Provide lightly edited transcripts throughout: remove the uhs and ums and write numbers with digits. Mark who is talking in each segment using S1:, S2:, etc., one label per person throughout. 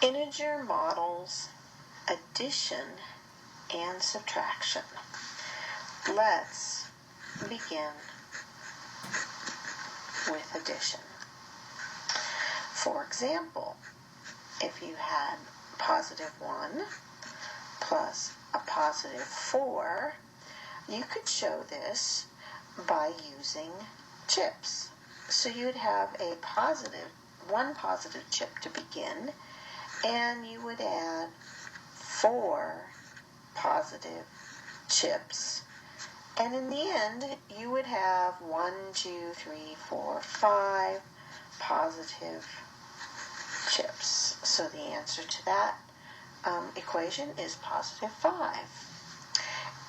S1: Integer models, addition and subtraction. Let's begin with addition. For example, if you had positive 1 plus a positive 4, you could show this by using chips. So you'd have one positive chip to begin, and you would add 4 positive chips. And in the end, you would have 1, 2, 3, 4, 5 positive chips. So the answer to that equation is positive 5.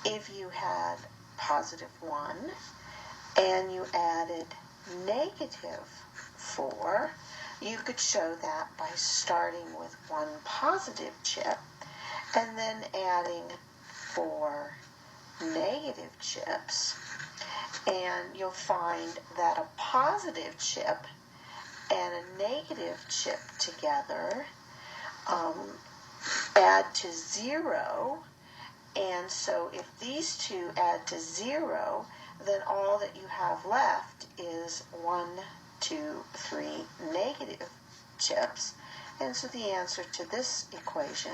S1: If you had positive 1 and you added negative 4, you could show that by starting with 1 positive chip and then adding 4 negative chips. And you'll find that a positive chip and a negative chip together add to 0. And so if these two add to 0, then all that you have left is 1, 2, 3 negative chips. And so the answer to this equation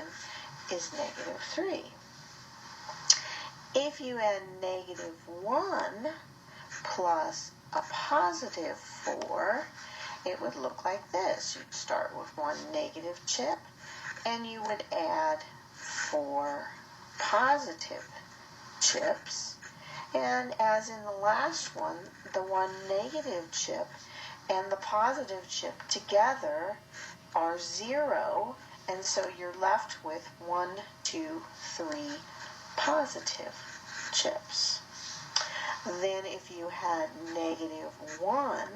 S1: is negative 3. If you add negative 1 plus a positive 4, it would look like this. You'd start with 1 negative chip, and you would add 4 positive chips. And as in the last one, the 1 negative chip and the positive chip together are 0, and so you're left with 1, 2, 3 positive chips. Then if you had negative 1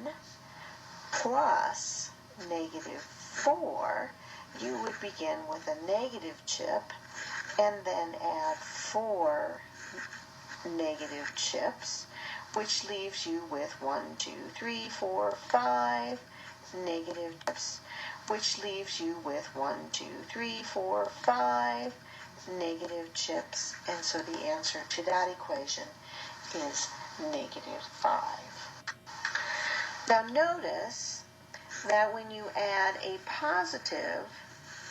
S1: plus negative 4, you would begin with a negative chip and then add 4 negative chips, which leaves you with 1, 2, 3, 4, 5 negative chips, which leaves you with 1, 2, 3, 4, 5 negative chips. And so the answer to that equation is negative 5. Now notice that when you add a positive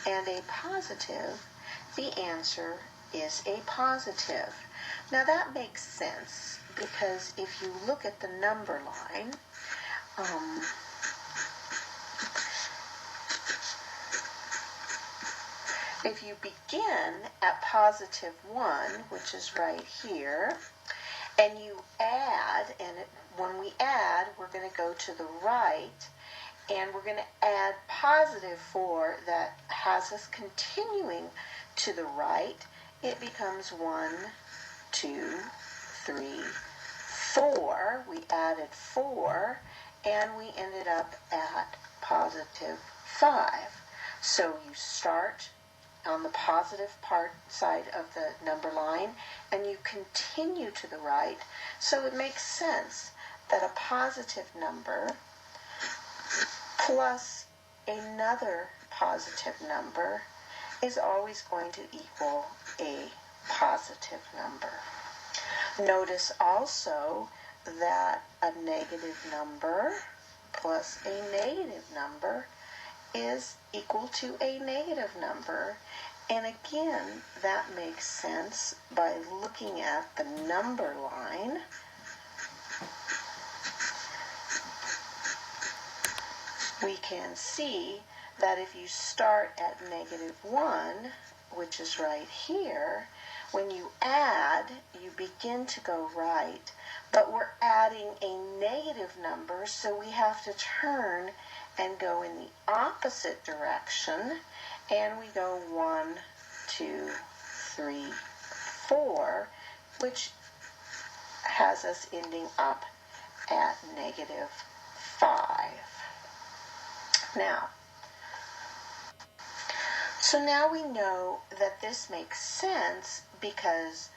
S1: and a positive, the answer is a positive. Now that makes sense because if you look at the number line, if you begin at positive 1, which is right here, and you add, when we add, we're going to go to the right, and we're going to add positive 4 that has us continuing to the right. It becomes 1, 2, 3, 4. We added 4, and we ended up at positive 5. So you start on the positive side of the number line, and you continue to the right. So it makes sense that a positive number plus another positive number is always going to equal a positive number. Notice also that a negative number plus a negative number is equal to a negative number. And again, that makes sense by looking at the number line. We can see that if you start at negative 1, which is right here, when you add, you begin to go right, but we're adding a negative number, so we have to turn and go in the opposite direction, and we go 1, 2, 3, 4, which has us ending up at negative 5. So now we know that this makes sense because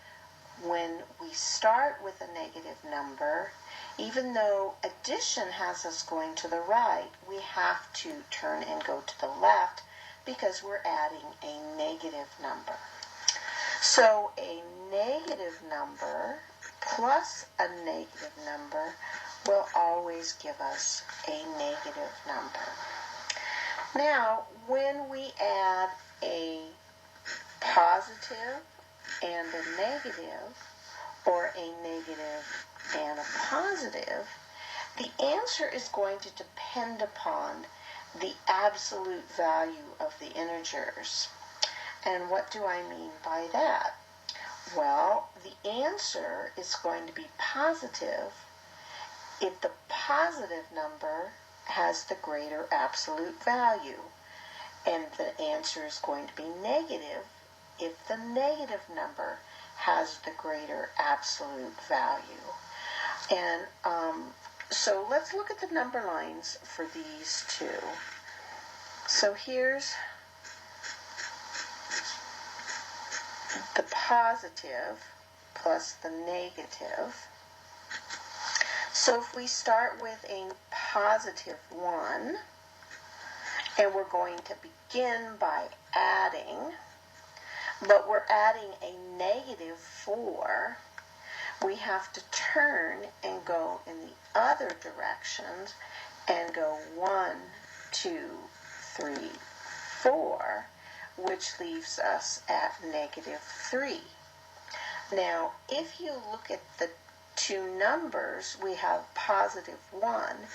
S1: when we start with a negative number, even though addition has us going to the right, we have to turn and go to the left because we're adding a negative number. So a negative number plus a negative number will always give us a negative number. Now, when we add a positive and a negative, or a negative and a positive, the answer is going to depend upon the absolute value of the integers. And what do I mean by that? Well, the answer is going to be positive if the positive number has the greater absolute value. And the answer is going to be negative if the negative number has the greater absolute value. And so let's look at the number lines for these two. So here's the positive plus the negative. So if we start with a positive 1, and we're going to begin by adding, but we're adding a negative 4, we have to turn and go in the other directions and go 1, 2, 3, 4, which leaves us at negative 3. Now, if you look at the two numbers, we have positive 1,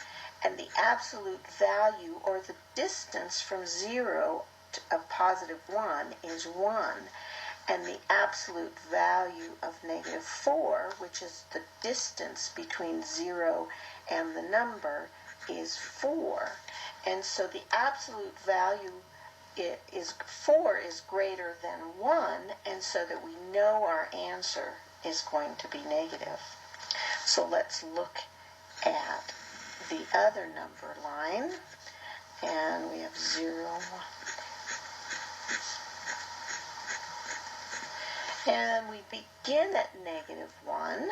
S1: and the absolute value, or the distance from 0 of positive 1 is 1, and the absolute value of negative 4, which is the distance between 0 and the number, is 4. And so the absolute value is 4 is greater than 1, and so that we know our answer is going to be negative. So let's look at the other number line, and we have 0, 1. And we begin at negative 1,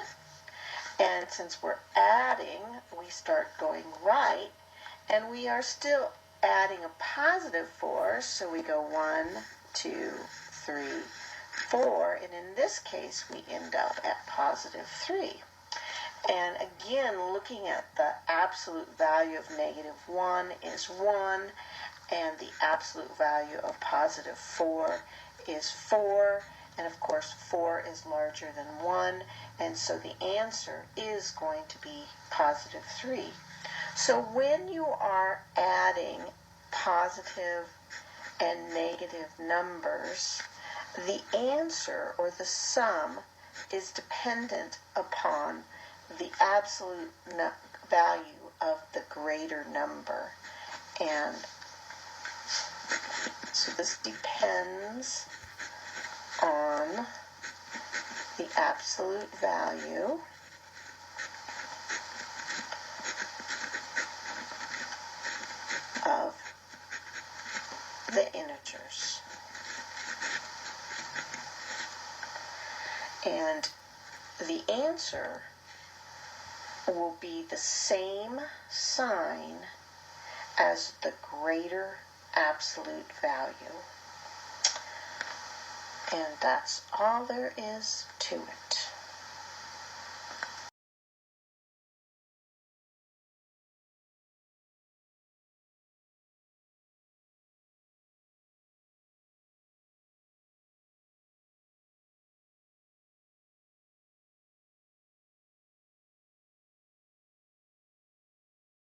S1: and since we're adding, we start going right, and we are still adding a positive 4, so we go 1, 2, 3, 4, and in this case we end up at positive 3. And again, looking at the absolute value of negative 1 is 1, and the absolute value of positive 4 is 4, and of course 4 is larger than 1, and so the answer is going to be positive 3. So when you are adding positive and negative numbers, the answer, or the sum, is dependent upon the absolute value of the greater number. And so this depends on the absolute value of the integers. And the answer will be the same sign as the greater absolute value. And that's all there is to it.